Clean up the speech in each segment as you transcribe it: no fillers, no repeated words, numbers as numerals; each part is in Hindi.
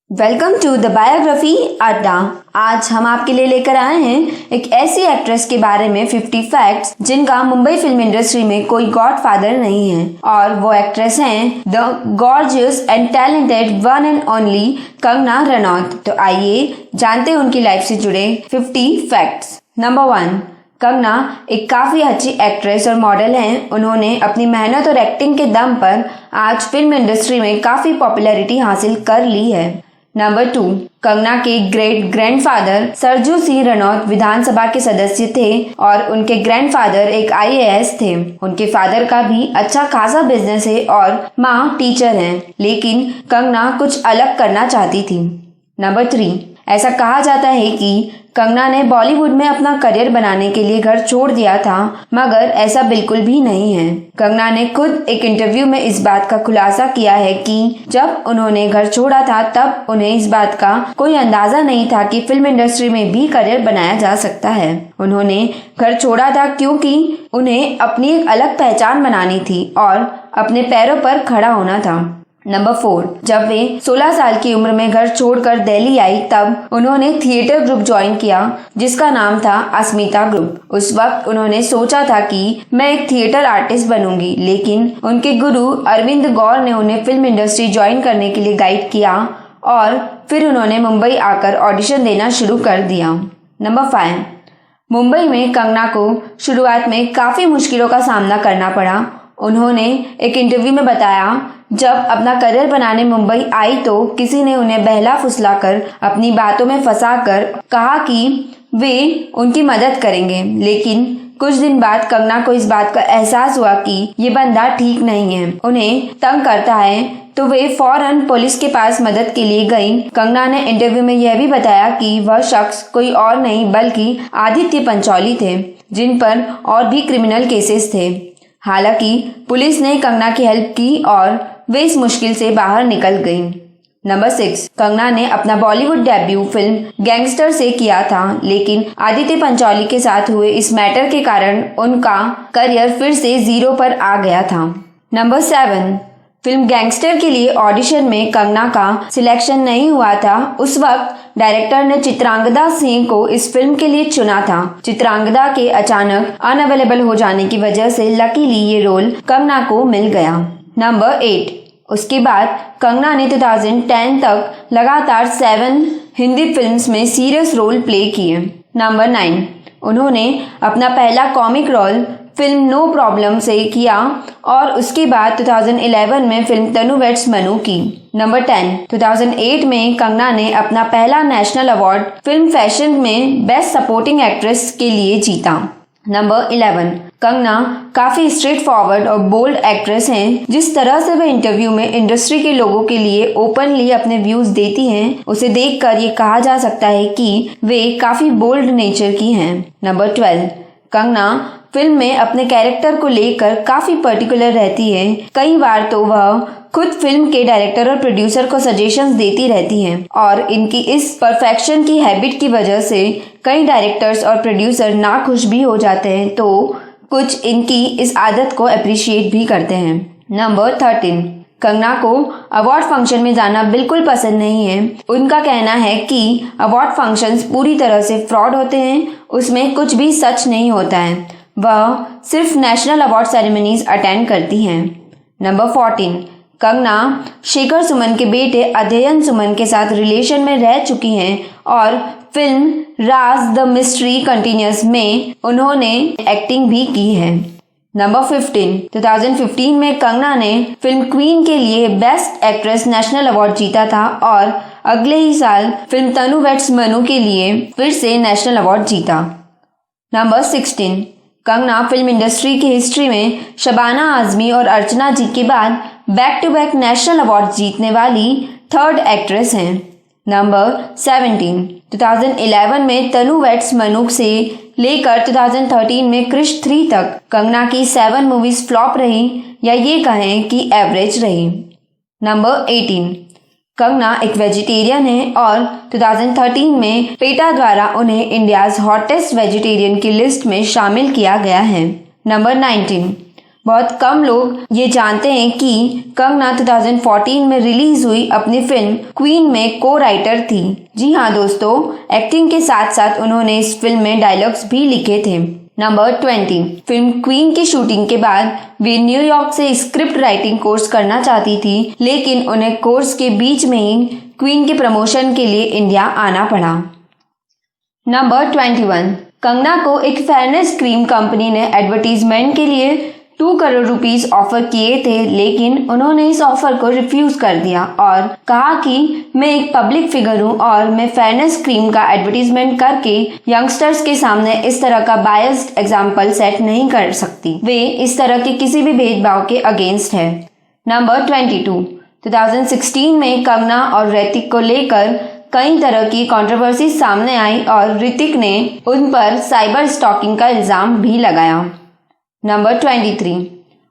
वेलकम टू द बायोग्राफी अड्डा। आज हम आपके लिए लेकर आए हैं एक ऐसी एक्ट्रेस के बारे में 50 फैक्ट्स जिनका मुंबई फिल्म इंडस्ट्री में कोई गॉडफादर नहीं है, और वो एक्ट्रेस हैं the gorgeous and talented one and only Kangana Ranaut. तो आइए जानते हैं उनकी लाइफ से जुड़े 50 फैक्ट्स। नंबर 1, कंगना एक काफ़ी अच्छी एक्ट्रेस और मॉडल हैं। उन्होंने अपनी मेहनत और एक्टिंग के दम पर आज फिल्म इंडस्ट्री में काफ़ी पॉपुलैरिटी हासिल कर ली है। नंबर 2, कंगना के ग्रेट ग्रैंडफादर सरजू सिंह रनौत विधानसभा के सदस्य थे और उनके ग्रैंडफादर एक IAS थे। उनके फादर का भी अच्छा खासा बिजनेस है और माँ टीचर हैं, लेकिन कंगना कुछ अलग करना चाहती थी। नंबर 3, ऐसा कहा जाता है कि कंगना ने बॉलीवुड में अपना करियर बनाने के लिए घर छोड़ दिया था, मगर ऐसा बिल्कुल भी नहीं है। कंगना ने खुद एक इंटरव्यू में इस बात का खुलासा किया है कि जब उन्होंने घर छोड़ा था तब उन्हें इस बात का कोई अंदाजा नहीं था कि फिल्म इंडस्ट्री में भी करियर बनाया जा सकता है। उन्होंने घर छोड़ा था क्योंकि उन्हें अपनी एक अलग पहचान बनानी थी और अपने पैरों पर खड़ा होना था। नंबर 4, जब वे 16 साल की उम्र में घर छोड़कर दिल्ली आई तब उन्होंने थिएटर ग्रुप ज्वाइन किया जिसका नाम था अस्मिता ग्रुप। उस वक्त उन्होंने सोचा था कि मैं एक थिएटर आर्टिस्ट बनूंगी, लेकिन उनके गुरु अरविंद गौर ने उन्हें फिल्म इंडस्ट्री ज्वाइन करने के लिए गाइड किया और फिर उन्होंने मुंबई आकर ऑडिशन देना शुरू कर दिया। नंबर 5, मुंबई में कंगना को शुरुआत में काफ़ी मुश्किलों का सामना करना पड़ा। उन्होंने एक इंटरव्यू में बताया, जब अपना करियर बनाने मुंबई आई तो किसी ने उन्हें बहला फुसलाकर अपनी बातों में फंसाकर कहा कि वे उनकी मदद करेंगे, लेकिन कुछ दिन बाद कंगना को इस बात का एहसास हुआ कि ये बंदा ठीक नहीं है, उन्हें तंग करता है, तो वे फौरन पुलिस के पास मदद के लिए गईं। कंगना ने इंटरव्यू में यह भी बताया कि वह शख्स कोई और नहीं बल्कि आदित्य पंचौली थे, जिन पर और भी क्रिमिनल केसेस थे। हालांकि पुलिस ने कंगना की हेल्प की और वे इस मुश्किल से बाहर निकल गईं। नंबर 6, कंगना ने अपना बॉलीवुड डेब्यू फिल्म गैंगस्टर से किया था, लेकिन आदित्य पंचौली के साथ हुए इस मैटर के कारण उनका करियर फिर से जीरो पर आ गया था। नंबर 7, फिल्म गैंगस्टर के लिए ऑडिशन में कंगना का सिलेक्शन नहीं हुआ था। उस वक्त डायरेक्टर ने चित्रांगदा सिंह को इस फिल्म के लिए चुना था। चित्रांगदा के अचानक अनअवेलेबल हो जाने की वजह से लकीली ये रोल कंगना को मिल गया। नंबर 8, उसके बाद कंगना ने 2010 तक लगातार 7 हिंदी फिल्म्स में सीरियस रोल प्ले किए। नंबर 9, उन्होंने अपना पहला comic role film no problem से किया और उसके बाद 2011 में फिल्म तनु वेड्स मनु की। नंबर 10, 2008 में कंगना ने अपना पहला नेशनल अवार्ड फिल्म फैशन में बेस्ट सपोर्टिंग एक्ट्रेस के लिए जीता। नंबर 11, कंगना काफ़ी स्ट्रेट फॉरवर्ड और बोल्ड एक्ट्रेस हैं। जिस तरह से वे इंटरव्यू में इंडस्ट्री के लोगों के लिए ओपनली अपने व्यूज़ देती हैं, उसे देखकर ये कहा जा सकता है कि वे काफ़ी बोल्ड नेचर की हैं। नंबर 12, कंगना फिल्म में अपने कैरेक्टर को लेकर काफ़ी पर्टिकुलर रहती है। कई बार तो वह खुद फिल्म के डायरेक्टर और प्रोड्यूसर को सजेशंस देती रहती हैं और इनकी इस परफेक्शन की हैबिट की वजह से कई डायरेक्टर्स और प्रोड्यूसर नाखुश भी हो जाते हैं, तो कुछ इनकी इस आदत को अप्रिशिएट भी करते हैं। नंबर 13, कंगना को अवार्ड फंक्शन में जाना बिल्कुल पसंद नहीं है। उनका कहना है कि अवार्ड फंक्शंस पूरी तरह से फ्रॉड होते हैं, उसमें कुछ भी सच नहीं होता है। वह सिर्फ नेशनल अवार्ड सेरेमनीज अटेंड करती हैं। नंबर 14, कंगना शेखर सुमन के बेटे अध्ययन सुमन के साथ रिलेशन में रह चुकी हैं और film Raj the mystery continuous में उन्होंने एक्टिंग भी की है। नंबर 15, 2015 में कंगना ने फिल्म क्वीन के लिए बेस्ट एक्ट्रेस नेशनल अवार्ड जीता था और अगले ही साल फिल्म तनु वेड्स मनु के लिए फिर से नेशनल अवार्ड जीता। नंबर 16, कंगना फिल्म इंडस्ट्री की हिस्ट्री में शबाना आजमी और अर्चना जी के बाद back to back national award जीतने वाली 3rd एक्ट्रेस हैं। नंबर 17, 2011 में तनु वेड्स मनु से लेकर 2013 में क्रिश 3 तक कंगना की 7 मूवीज फ्लॉप रही या ये कहें कि एवरेज रही। नंबर 18, कंगना एक वेजिटेरियन है और 2013 में पेटा द्वारा उन्हें इंडियाज़ हॉटेस्ट वेजिटेरियन की लिस्ट में शामिल किया गया है। नंबर 19, बहुत कम लोग ये जानते हैं कि कंगना 2014 में रिलीज हुई अपनी फिल्म क्वीन में को राइटर थी। जी हाँ दोस्तों, एक्टिंग के साथ साथ उन्होंने इस फिल्म में डायलॉग्स भी लिखे थे। नंबर 20, फिल्म क्वीन की शूटिंग के बाद वे न्यूयॉर्क से स्क्रिप्ट राइटिंग कोर्स करना चाहती थी, लेकिन उन्हें कोर्स के बीच में ही क्वीन के प्रमोशन के लिए इंडिया आना पड़ा। नंबर 21, कंगना को एक फेयरनेस क्रीम कंपनी ने एडवर्टीजमेंट के लिए 2 करोड़ रुपीस ऑफर किए थे, लेकिन उन्होंने इस ऑफर को रिफ्यूज कर दिया और कहा कि मैं एक पब्लिक फिगर हूं और मैं फेयरनेस क्रीम का एडवर्टीजमेंट करके यंगस्टर्स के सामने इस तरह का बायस्ड एग्जाम्पल सेट नहीं कर सकती। वे इस तरह के किसी भी भेदभाव के अगेंस्ट है। नंबर 22, 2016 में कंगना और ऋतिक को लेकर कई तरह की कंट्रोवर्सी सामने आई और ऋतिक ने उन पर साइबर स्टॉकिंग का इल्जाम भी लगाया। नंबर 23,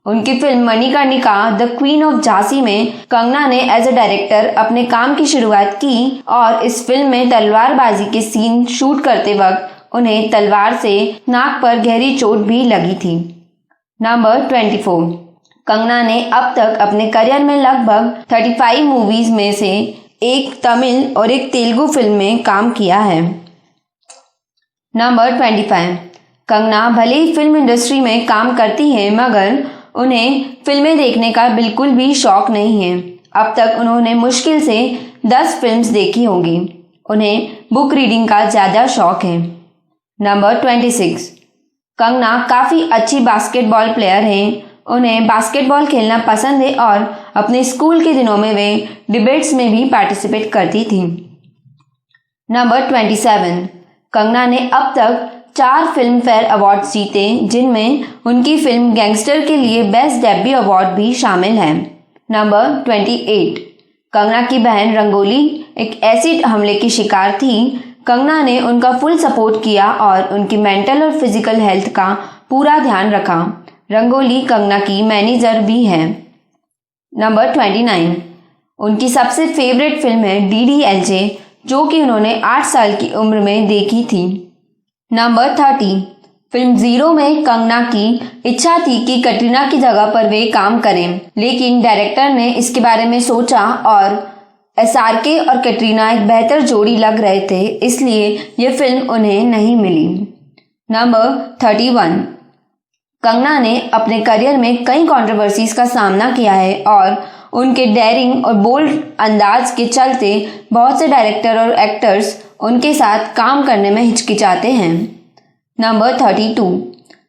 उनकी film Manikarnika the queen of Jhansi में कंगना ने एज अ डायरेक्टर अपने काम की शुरुआत की और इस फिल्म में तलवारबाजी के सीन शूट करते वक्त उन्हें तलवार से नाक पर गहरी चोट भी लगी थी। नंबर 24, कंगना ने अब तक अपने करियर में लगभग 35 मूवीज में से एक तमिल और एक तेलुगु फिल्म में काम किया है। नंबर 25, कंगना भले ही फिल्म इंडस्ट्री में काम करती हैं, मगर उन्हें फिल्में देखने का बिल्कुल भी शौक नहीं है। अब तक उन्होंने मुश्किल से 10 फिल्म्स देखी होगी। उन्हें बुक रीडिंग का ज़्यादा शौक है। नंबर 26, कंगना काफ़ी अच्छी बास्केटबॉल प्लेयर हैं। उन्हें बास्केटबॉल खेलना पसंद है और अपने स्कूल के दिनों में वे डिबेट्स में भी पार्टिसिपेट करती थी। नंबर 27, कंगना ने अब तक 4 फिल्म फेयर अवार्ड्स जीते, जिनमें उनकी फिल्म गैंगस्टर के लिए बेस्ट डेब्यू अवार्ड भी शामिल है। नंबर 28, कंगना की बहन रंगोली एक एसिड हमले की शिकार थी। कंगना ने उनका फुल सपोर्ट किया और उनकी मेंटल और फिजिकल हेल्थ का पूरा ध्यान रखा। रंगोली कंगना की मैनेजर भी है। नंबर 29, उनकी सबसे फेवरेट फिल्म है DDLJ, जो कि उन्होंने 8 साल की उम्र में देखी थी। नंबर 30, फिल्म जीरो में कंगना की इच्छा थी कि कटरीना की जगह पर वे काम करें, लेकिन डायरेक्टर ने इसके बारे में सोचा और SRK और कटरीना एक बेहतर जोड़ी लग रहे थे, इसलिए ये फिल्म उन्हें नहीं मिली। नंबर 31, कंगना ने अपने करियर में कई कंट्रोवर्सीज का सामना किया है और उनके डेयरिंग और बोल्ड अंदाज के चलते बहुत से डायरेक्टर और एक्टर्स उनके साथ काम करने में हिचकिचाते हैं। नंबर 32,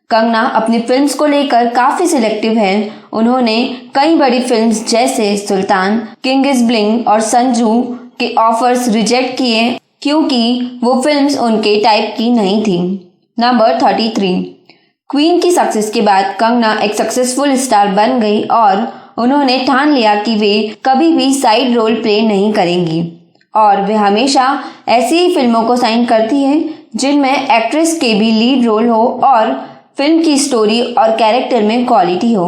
कंगना अपनी फिल्म्स को लेकर काफ़ी सिलेक्टिव है। उन्होंने कई बड़ी फिल्म्स जैसे सुल्तान, किंग इज ब्लिंग और संजू के ऑफर्स रिजेक्ट किए क्योंकि वो फिल्म्स उनके टाइप की नहीं थी। नंबर 33, क्वीन की सक्सेस के बाद कंगना एक सक्सेसफुल स्टार बन गई और उन्होंने ठान लिया कि वे कभी भी साइड रोल प्ले नहीं करेंगी और वे हमेशा ऐसी ही फिल्मों को साइन करती हैं जिनमें एक्ट्रेस के भी लीड रोल हो और फिल्म की स्टोरी और कैरेक्टर में क्वालिटी हो।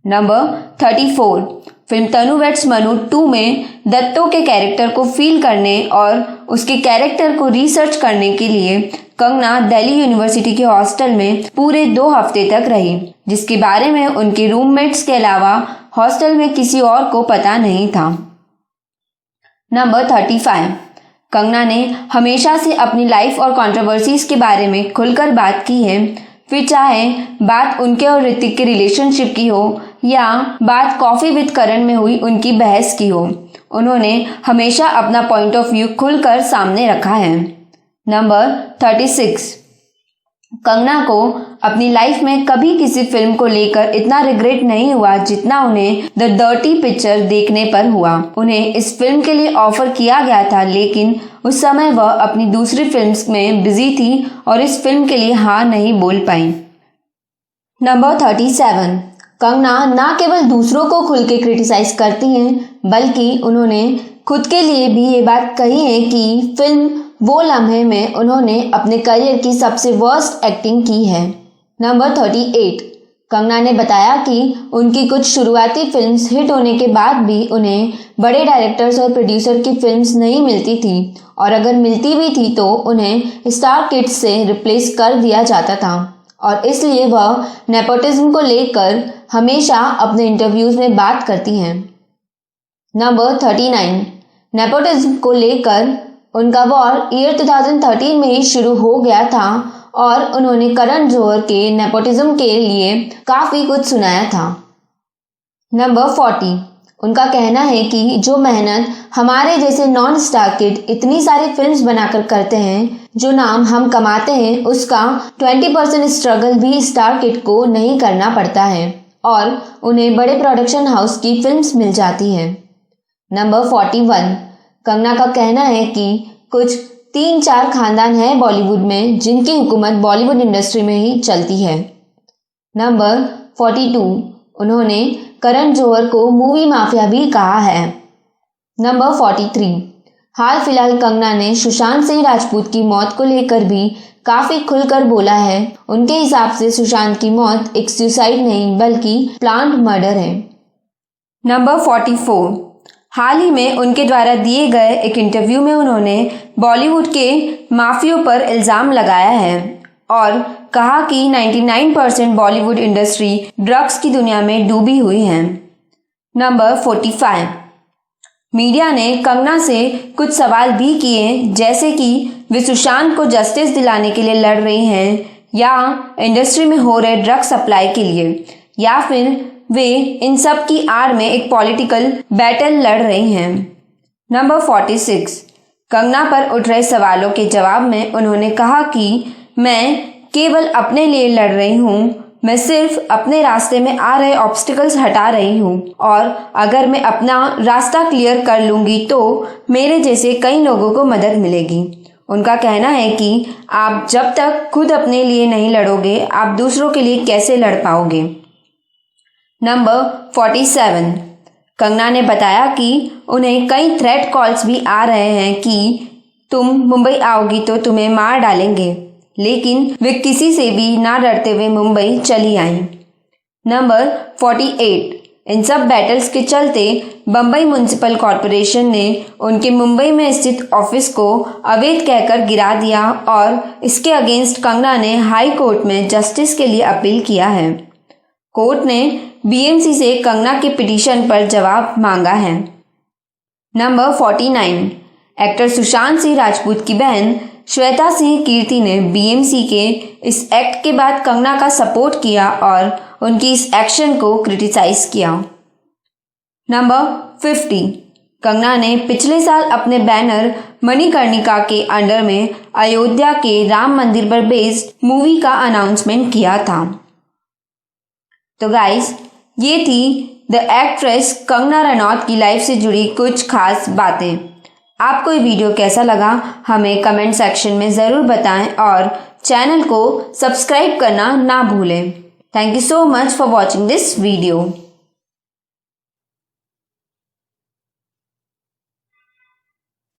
नंबर 34, फिल्म तनु वेड्स मनु 2 में दत्तो के कैरेक्टर को फील करने और उसके कैरेक्टर को रिसर्च करने के लिए कंगना दिल्ली यूनिवर्सिटी के हॉस्टल में पूरे 2 हफ्ते तक रही, जिसके बारे में उनके रूममेट्स के अलावा हॉस्टल में किसी और को पता नहीं था। नंबर 35, कंगना ने हमेशा से अपनी लाइफ और कंट्रोवर्सीज के बारे में खुलकर बात की है, फिर चाहे बात उनके और ऋतिक के रिलेशनशिप की हो या बात कॉफ़ी विद करण में हुई उनकी बहस की हो। उन्होंने हमेशा अपना पॉइंट ऑफ व्यू खुलकर सामने रखा है। नंबर 36, कंगना को अपनी लाइफ में कभी किसी फिल्म को लेकर इतना रिग्रेट नहीं हुआ जितना उन्हें द डर्टी पिक्चर देखने पर हुआ। उन्हें इस फिल्म के लिए ऑफर किया गया था, लेकिन उस समय वह अपनी दूसरी फिल्म्स में बिजी थी और इस फिल्म के लिए हाँ नहीं बोल पाई। नंबर 37, कंगना न केवल दूसरों को खुल के क्रिटिसाइज करती हैं, बल्कि उन्होंने खुद के लिए भी ये बात कही है कि फिल्म वो लम्हे में उन्होंने अपने करियर की सबसे वर्स्ट एक्टिंग की है। नंबर 38, कंगना ने बताया कि उनकी कुछ शुरुआती फिल्म्स हिट होने के बाद भी उन्हें बड़े डायरेक्टर्स और प्रोड्यूसर की फिल्म्स नहीं मिलती थी और अगर मिलती भी थी तो उन्हें स्टार किड्स से रिप्लेस कर दिया जाता था। और इसलिए वह नेपोटिज्म को लेकर हमेशा अपने इंटरव्यूज में बात करती हैं। नंबर 39, नेपोटिज्म को लेकर उनका वॉर ईयर 2013 में ही शुरू हो गया था और उन्होंने करण जौहर के नेपोटिज्म के लिए काफी कुछ सुनाया था। नंबर 40, उनका कहना है कि जो मेहनत हमारे जैसे नॉन स्टार किड इतनी सारी फिल्म्स बनाकर करते हैं, जो नाम हम कमाते हैं, उसका 20% स्ट्रगल भी स्टार किड को नहीं करना पड़ता है और उन्हें बड़े प्रोडक्शन हाउस की फिल्म्स मिल जाती हैं। नंबर 41, कंगना का कहना है कि कुछ 3-4 खानदान हैं बॉलीवुड में जिनकी हुकूमत बॉलीवुड इंडस्ट्री में ही चलती है। नंबर 42, उन्होंने करण जौहर को मूवी माफिया भी कहा है। नंबर 43, हाल फिलहाल कंगना ने सुशांत सिंह राजपूत की मौत को लेकर भी काफी खुलकर बोला है। उनके हिसाब से सुशांत की मौत एक सुसाइड नहीं बल्कि प्लान्ड मर्डर है। नंबर 44, हाल ही में उनके द्वारा दिए गए एक इंटरव्यू में उन्होंने बॉलीवुड के माफियों पर इल्जाम लगाया है और कहा कि 99% बॉलीवुड इंडस्ट्री ड्रग्स की दुनिया में डूबी हुई है। नंबर 45, मीडिया ने कंगना से कुछ सवाल भी किए, जैसे कि वे सुशांत को जस्टिस दिलाने के लिए लड़ रही हैं या इंडस्ट्री में हो रहे ड्रग सप्लाई के लिए, या फिर वे इन सब की आड़ में एक पॉलिटिकल बैटल लड़ रही हैं। नंबर 46, कंगना पर उठ रहे सवालों के जवाब में उन्होंने कहा कि मैं केवल अपने लिए लड़ रही हूँ, मैं सिर्फ अपने रास्ते में आ रहे ऑब्स्टिकल्स हटा रही हूँ और अगर मैं अपना रास्ता क्लियर कर लूँगी तो मेरे जैसे कई लोगों को मदद मिलेगी। उनका कहना है कि आप जब तक खुद अपने लिए नहीं लड़ोगे, आप दूसरों के लिए कैसे लड़ पाओगे। नंबर 47, कंगना ने बताया कि उन्हें कई थ्रेट कॉल्स भी आ रहे हैं कि तुम मुंबई आओगी तो तुम्हें मार डालेंगे, लेकिन वे किसी से भी ना डरते हुए मुंबई चली आईं। नंबर 48, इन सब बैटल्स के चलते बम्बई म्युनिसिपल कॉरपोरेशन ने उनके मुंबई में स्थित ऑफिस को अवैध कहकर गिरा दिया और इसके अगेंस्ट कंगना ने हाई कोर्ट में जस्टिस के लिए अपील किया है। कोर्ट ने बीएमसी से कंगना के पिटीशन पर जवाब मांगा है। नंबर 49, एक्टर सुशांत सिंह राजपूत की बहन श्वेता सिंह कीर्ति ने बीएमसी के इस एक्ट के बाद कंगना का सपोर्ट किया और उनकी इस एक्शन को क्रिटिसाइज किया। नंबर 50, कंगना ने पिछले साल अपने बैनर मणिकर्णिका के अंडर में अयोध्या के राम मंदिर पर बेस्ड मूवी का अनाउंसमेंट किया था। तो गाइस, ये थी द एक्ट्रेस कंगना रनौत की लाइफ से जुड़ी कुछ खास बातें। आपको ये वीडियो कैसा लगा हमें कमेंट सेक्शन में ज़रूर बताएं और चैनल को सब्सक्राइब करना ना भूलें। Thank you so much for watching this video.